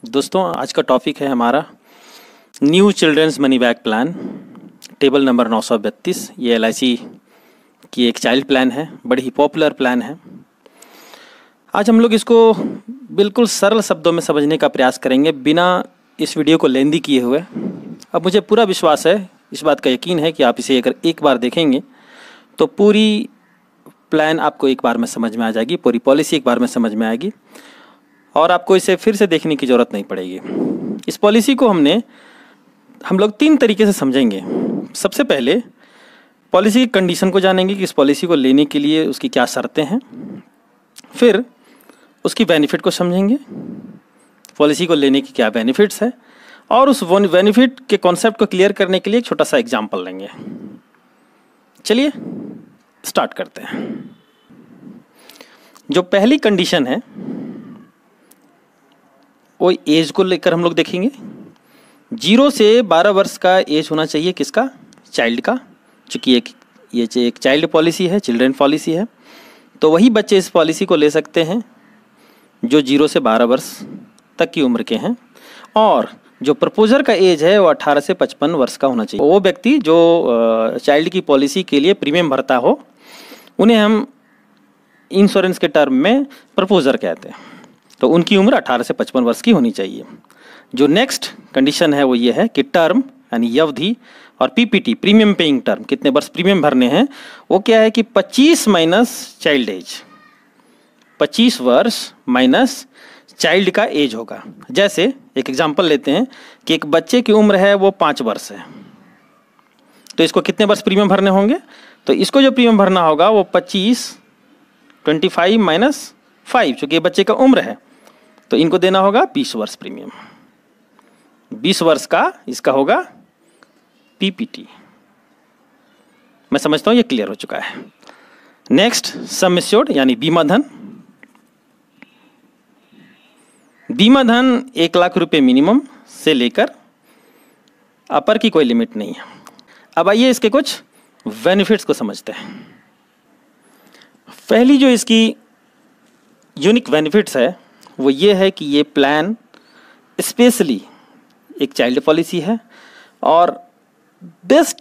दोस्तों आज का टॉपिक है हमारा new children's money back plan, table number 932। ये LIC की एक चाइल्ड प्लान है, बड़ी ही पॉपुलर प्लान है। आज हम लोग इसको बिल्कुल सरल शब्दों में समझने का प्रयास करेंगे बिना इस वीडियो को लेंदी किए हुए। अब मुझे पूरा विश्वास है, इस बात का यकीन है कि आप इसे अगर एक बार देखेंगे तो पूरी प्लान आपको एक बार में समझ में आ जाएगी, पूरी पॉलिसी एक बार में समझ में आएगी और आपको इसे फिर से देखने की ज़रूरत नहीं पड़ेगी। इस पॉलिसी को हम लोग 3 तरीके से समझेंगे। सबसे पहले पॉलिसी की कंडीशन को जानेंगे कि इस पॉलिसी को लेने के लिए उसकी क्या शर्तें हैं। फिर उसकी बेनिफिट को समझेंगे, पॉलिसी को लेने की क्या बेनिफिट्स है, और उस बेनिफिट के कॉन्सेप्ट को क्लियर करने के लिए एक छोटा सा एग्जाम्पल लेंगे। चलिए स्टार्ट करते हैं। जो पहली कंडीशन है वो एज को लेकर हम लोग देखेंगे। 0 से 12 वर्ष का एज होना चाहिए किसका? चाइल्ड का। चूँकि ये एक चाइल्ड पॉलिसी है, चिल्ड्रन पॉलिसी है, तो वही बच्चे इस पॉलिसी को ले सकते हैं जो 0 से 12 वर्ष तक की उम्र के हैं। और जो प्रपोजर का एज है वो 18 से 55 वर्ष का होना चाहिए। वो व्यक्ति जो चाइल्ड की पॉलिसी के लिए प्रीमियम भरता हो उन्हें हम इंश्योरेंस के टर्म में प्रपोजर कहते हैं। तो उनकी उम्र 18 से 55 वर्ष की होनी चाहिए। जो नेक्स्ट कंडीशन है वो ये है कि टर्म यानी अवधि और PPT प्रीमियम पेइंग टर्म, कितने वर्ष प्रीमियम भरने हैं, वो क्या है कि 25 माइनस चाइल्ड एज, 25 वर्ष माइनस चाइल्ड का एज होगा। जैसे एक एग्जांपल लेते हैं कि एक बच्चे की उम्र है वो 5 वर्ष है, तो इसको कितने वर्ष प्रीमियम भरने होंगे? तो इसको जो प्रीमियम भरना होगा वो 25 माइनस 5, चूँकि बच्चे का उम्र है तो इनको देना होगा 20 वर्ष प्रीमियम। 20 वर्ष का इसका होगा PPT। मैं समझता हूँ ये क्लियर हो चुका है। नेक्स्ट सम एश्योर्ड यानी बीमा धन। बीमा धन 1 लाख रुपए मिनिमम से लेकर अपर की कोई लिमिट नहीं है। अब आइए इसके कुछ बेनिफिट्स को समझते हैं। पहली जो इसकी यूनिक बेनिफिट्स है वो ये है कि ये प्लान स्पेशली एक चाइल्ड पॉलिसी है और बेस्ट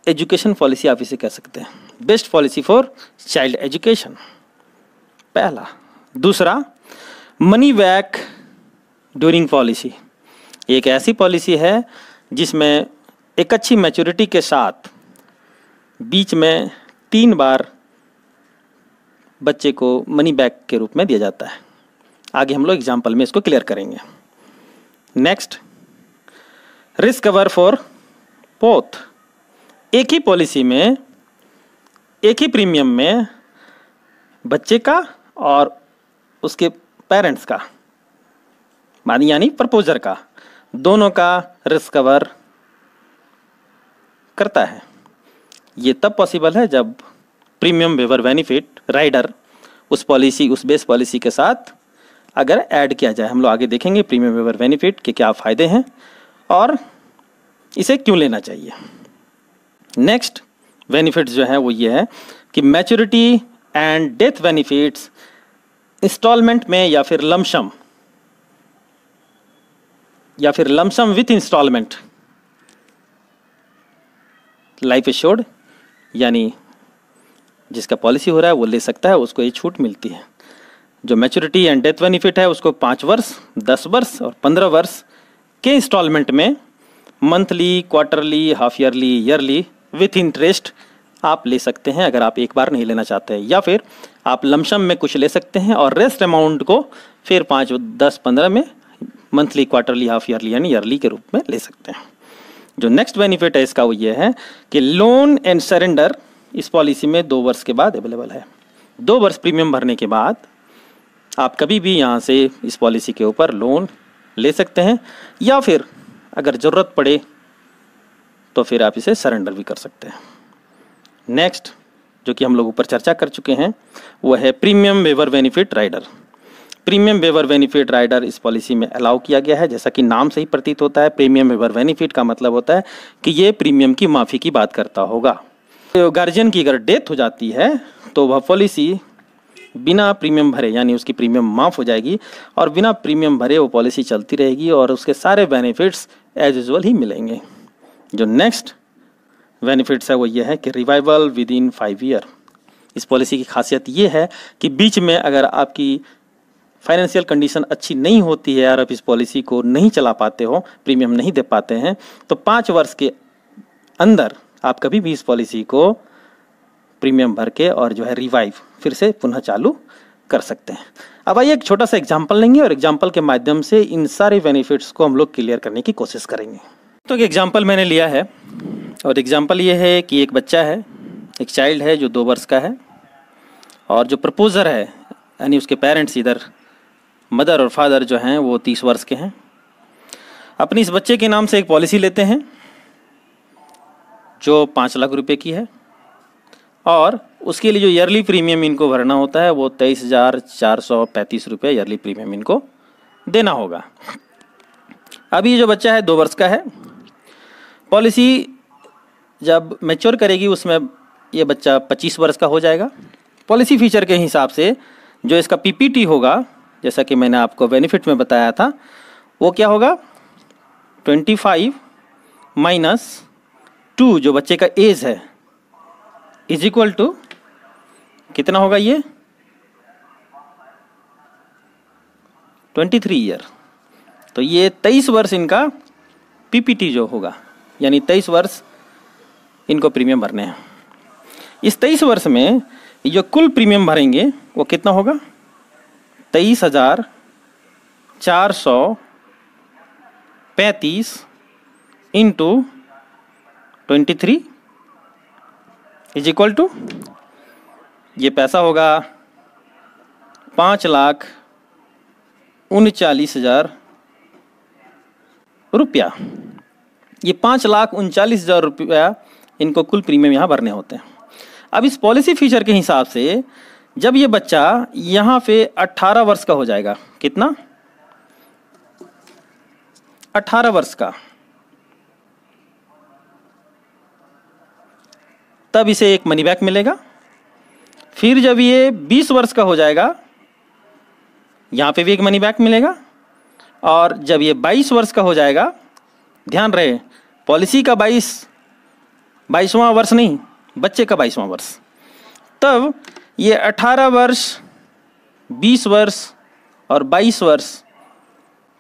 एजुकेशन पॉलिसी आप इसे कह सकते हैं। Best policy for child education, पहला। दूसरा, मनी बैक ड्यूरिंग पॉलिसी। एक ऐसी पॉलिसी है जिसमें एक अच्छी मैच्योरिटी के साथ बीच में 3 बार बच्चे को मनी बैक के रूप में दिया जाता है। आगे हम लोग एग्जाम्पल में इसको क्लियर करेंगे। Next, risk cover for both. एक ही पॉलिसी में एक ही प्रीमियम में बच्चे का और उसके पेरेंट्स का यानी प्रपोजर का, दोनों का रिस्क कवर करता है। ये तब पॉसिबल है जब प्रीमियम वेवर बेनिफिट राइडर उस बेस पॉलिसी के साथ अगर ऐड किया जाए। हम लोग आगे देखेंगे प्रीमियम वेवर बेनिफिट के क्या फ़ायदे हैं और इसे क्यों लेना चाहिए। नेक्स्ट बेनिफिट्स जो है वो ये है कि maturity and death benefits instalment में या फिर lump sum with instalment life assured यानी जिसका पॉलिसी हो रहा है वो ले सकता है, उसको ये छूट मिलती है। जो मैच्योरिटी एंड डेथ बेनिफिट है उसको 5 वर्ष, 10 वर्ष और 15 वर्ष के इंस्टॉलमेंट में monthly, quarterly, half yearly, yearly with interest आप ले सकते हैं अगर आप एक बार नहीं लेना चाहते हैं, या फिर आप लमसम में कुछ ले सकते हैं और रेस्ट अमाउंट को फिर 5, 10, 15 में मंथली, क्वार्टरली, हाफ ईयरली यानी ईयरली के रूप में ले सकते हैं। जो नेक्स्ट बेनिफिट है इसका वो ये है कि लोन एंड सरेंडर इस पॉलिसी में 2 वर्ष के बाद अवेलेबल है। 2 वर्ष प्रीमियम भरने के बाद आप कभी भी यहाँ से इस पॉलिसी के ऊपर लोन ले सकते हैं, या फिर अगर ज़रूरत पड़े तो फिर आप इसे सरेंडर भी कर सकते हैं। नेक्स्ट जो कि हम लोग ऊपर चर्चा कर चुके हैं वो है premium waiver benefit rider. Premium waiver benefit rider इस पॉलिसी में अलाउ किया गया है। जैसा कि नाम से ही प्रतीत होता है, प्रीमियम वेवर बेनिफिट का मतलब होता है कि ये प्रीमियम की माफ़ी की बात करता होगा। तो गार्जियन की अगर डेथ हो जाती है तो वह पॉलिसी बिना प्रीमियम भरे, यानी उसकी प्रीमियम माफ़ हो जाएगी और बिना प्रीमियम भरे वो पॉलिसी चलती रहेगी और उसके सारे बेनिफिट्स एज यूजुअल ही मिलेंगे। जो नेक्स्ट बेनिफिट्स है वो ये है कि रिवाइवल विद इन 5 ईयर। इस पॉलिसी की खासियत ये है कि बीच में अगर आपकी फाइनेंशियल कंडीशन अच्छी नहीं होती है और आप इस पॉलिसी को नहीं चला पाते हो, प्रीमियम नहीं दे पाते हैं, तो 5 वर्ष के अंदर आप कभी भी इस पॉलिसी को प्रीमियम भर के और जो है रिवाइव फिर से पुनः चालू कर सकते हैं। अब आइए एक छोटा सा एग्जाम्पल लेंगे और एग्जाम्पल के माध्यम से इन सारे बेनिफिट्स को हम लोग क्लियर करने की कोशिश करेंगे। तो एक एग्जाम्पल मैंने लिया है और एग्जाम्पल ये है कि एक बच्चा है, एक चाइल्ड है जो 2 वर्ष का है और जो प्रपोजर है यानी उसके पेरेंट्स इधर मदर और फादर जो हैं वो 30 वर्ष के हैं। अपनी इस बच्चे के नाम से एक पॉलिसी लेते हैं जो 5 लाख रुपए की है और उसके लिए जो ईयरली प्रीमियम इनको भरना होता है वो 23,435 रुपये ईयरली प्रीमियम इनको देना होगा। अभी ये जो बच्चा है 2 वर्ष का है, पॉलिसी जब मैच्योर करेगी उसमें ये बच्चा 25 वर्ष का हो जाएगा। पॉलिसी फीचर के हिसाब से जो इसका पीपीटी होगा, जैसा कि मैंने आपको बेनिफिट में बताया था, वो क्या होगा 25 - 2 जो बच्चे का एज है इज इक्वल टू कितना होगा ये 23 ईयर। तो ये 23 वर्ष इनका पीपीटी जो होगा, यानी 23 वर्ष इनको प्रीमियम भरने हैं। इस 23 वर्ष में जो कुल प्रीमियम भरेंगे वो कितना होगा 23,435 इंटू 23 इज इक्वल टू ये पैसा होगा 5,39,000 रुपया। ये 5,39,000 रुपया इनको कुल प्रीमियम यहाँ भरने होते हैं। अब इस पॉलिसी फीचर के हिसाब से जब ये बच्चा यहाँ पे 18 वर्ष का हो जाएगा, कितना 18 वर्ष का, तब इसे एक मनी बैक मिलेगा। फिर जब ये 20 वर्ष का हो जाएगा यहाँ पे भी एक मनी बैक मिलेगा और जब ये 22 वर्ष का हो जाएगा, ध्यान रहे पॉलिसी का 22वां वर्ष नहीं, बच्चे का 22वां वर्ष, तब ये 18 वर्ष 20 वर्ष और 22 वर्ष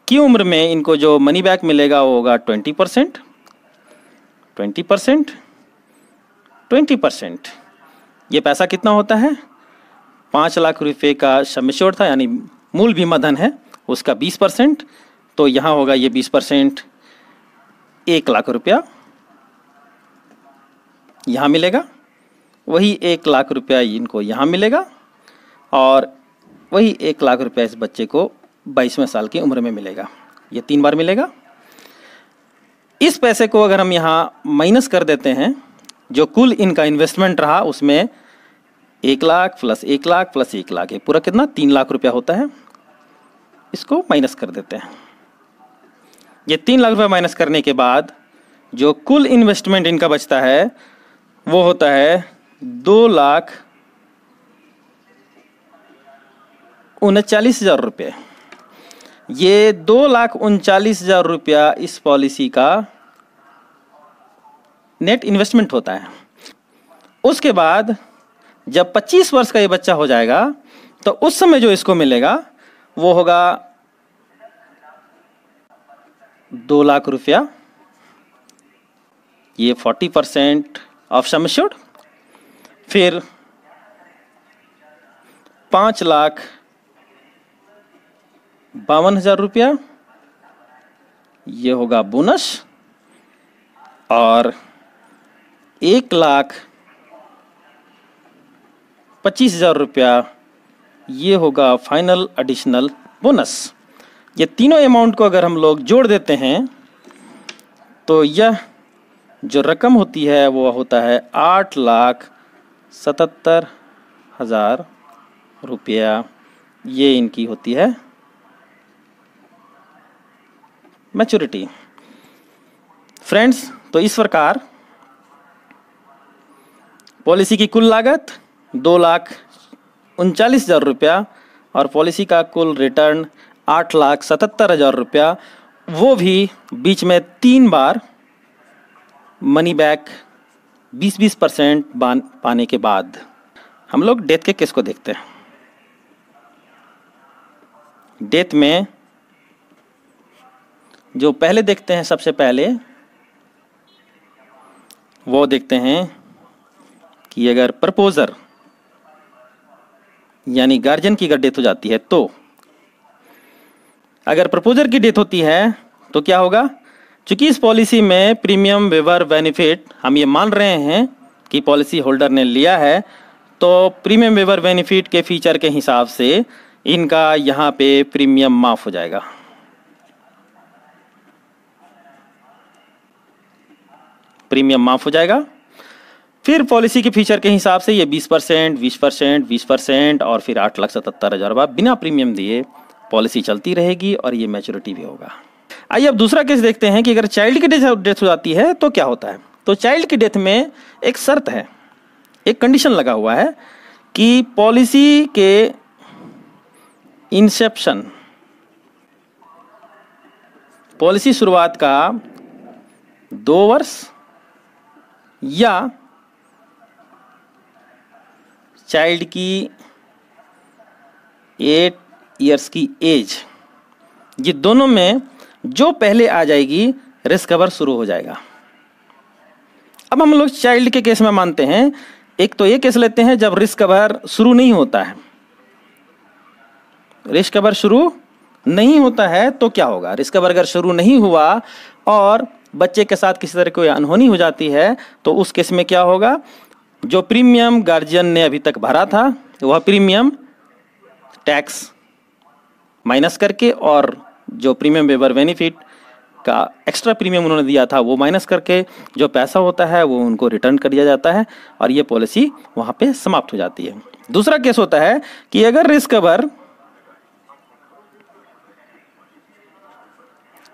की उम्र में इनको जो मनी बैक मिलेगा वो होगा 20%, 20%, 20%। ये पैसा कितना होता है 5 लाख रुपए का सम एश्योर्ड था, यानी मूल बीमा धन है उसका 20%, तो यहाँ होगा ये 20% 1 लाख रुपया यहाँ मिलेगा, वही 1 लाख रुपया इनको यहाँ मिलेगा और वही 1 लाख रुपया इस बच्चे को 22वें साल की उम्र में मिलेगा। ये 3 बार मिलेगा। इस पैसे को अगर हम यहाँ माइनस कर देते हैं, जो कुल इनका इन्वेस्टमेंट रहा उसमें 1 लाख प्लस 1 लाख प्लस 1 लाख, ये पूरा कितना 3 लाख रुपया होता है, इसको माइनस कर देते हैं। ये 3 लाख रुपया माइनस करने के बाद जो कुल इन्वेस्टमेंट इनका बचता है वो होता है 2,39,000 रुपये। ये 2,39,000 रुपया इस पॉलिसी का नेट इन्वेस्टमेंट होता है। उसके बाद जब 25 वर्ष का ये बच्चा हो जाएगा तो उस समय जो इसको मिलेगा वो होगा 2 लाख रुपया, ये 40% ऑफ सम एश्योर्ड। फिर 5,52,000 रुपया ये होगा बोनस और 1,25,000 रुपया ये होगा फाइनल एडिशनल बोनस। ये तीनों अमाउंट को अगर हम लोग जोड़ देते हैं तो यह जो रकम होती है वो होता है 8,77,000 रुपया। ये इनकी होती है मैच्योरिटी। फ्रेंड्स, तो इस प्रकार पॉलिसी की कुल लागत 39,000 रुपया और पॉलिसी का कुल रिटर्न 8,77,000 रुपया, वो भी बीच में 3 बार मनी बैक 20% पाने के बाद। हम लोग डेथ के केस को देखते हैं। डेथ में जो पहले देखते हैं, सबसे पहले वो देखते हैं कि अगर प्रपोजर यानी गार्जियन की अगर डेथ हो जाती है, तो अगर प्रपोजर की डेथ होती है तो क्या होगा। चूंकि इस पॉलिसी में प्रीमियम वेवर बेनिफिट हम ये मान रहे हैं कि पॉलिसी होल्डर ने लिया है, तो प्रीमियम वेवर बेनिफिट के फीचर के हिसाब से इनका यहाँ पे प्रीमियम माफ हो जाएगा। प्रीमियम माफ हो जाएगा। फिर पॉलिसी के फीचर के हिसाब से ये 20%, 20%, 20% और फिर 8,77,000 रुपये बिना प्रीमियम दिए पॉलिसी चलती रहेगी और ये मैच्योरिटी भी होगा। आइए अब दूसरा केस देखते हैं कि अगर चाइल्ड की डेथ हो जाती है तो क्या होता है। तो चाइल्ड की डेथ में एक शर्त है, एक कंडीशन लगा हुआ है कि पॉलिसी के इंसेप्शन, पॉलिसी शुरुआत का 2 वर्ष या चाइल्ड की 8 इयर्स की एज, ये दोनों में जो पहले आ जाएगी रिस्क कवर शुरू हो जाएगा। अब हम लोग चाइल्ड के केस में मानते हैं, एक तो ये केस लेते हैं जब रिस्क कवर शुरू नहीं होता है। रिस्क कवर शुरू नहीं होता है तो क्या होगा। रिस्क कवर अगर शुरू नहीं हुआ और बच्चे के साथ किसी तरह कोई अनहोनी हो जाती है तो उस केस में क्या होगा, जो प्रीमियम गार्जियन ने अभी तक भरा था वह प्रीमियम टैक्स माइनस करके और जो प्रीमियम वेवर बेनिफिट का एक्स्ट्रा प्रीमियम उन्होंने दिया था वो माइनस करके जो पैसा होता है वो उनको रिटर्न कर दिया जाता है और ये पॉलिसी वहाँ पे समाप्त हो जाती है। दूसरा केस होता है कि अगर रिस्क कवर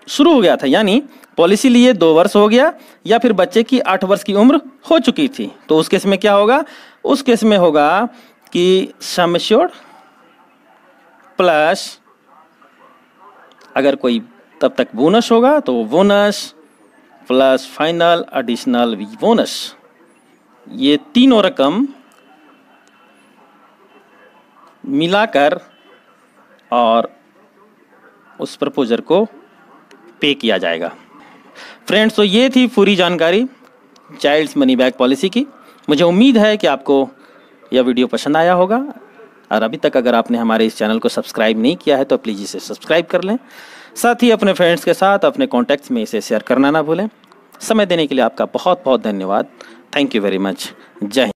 शुरू हो गया था, यानी पॉलिसी लिए 2 वर्ष हो गया या फिर बच्चे की 8 वर्ष की उम्र हो चुकी थी, तो उस केस में क्या होगा। उस केस में होगा कि सम एश्योर्ड प्लस अगर कोई तब तक बोनस होगा तो bonus plus final additional bonus, ये तीनों रकम मिलाकर और उस प्रपोजर को पे किया जाएगा। फ्रेंड्स, तो ये थी पूरी जानकारी चाइल्ड्स मनी बैक पॉलिसी की। मुझे उम्मीद है कि आपको यह वीडियो पसंद आया होगा और अभी तक अगर आपने हमारे इस चैनल को सब्सक्राइब नहीं किया है तो प्लीज़ इसे सब्सक्राइब कर लें। साथ ही अपने फ्रेंड्स के साथ, अपने कॉन्टैक्ट्स में इसे शेयर करना ना भूलें। समय देने के लिए आपका बहुत बहुत धन्यवाद। Thank you very much. जय हिंद।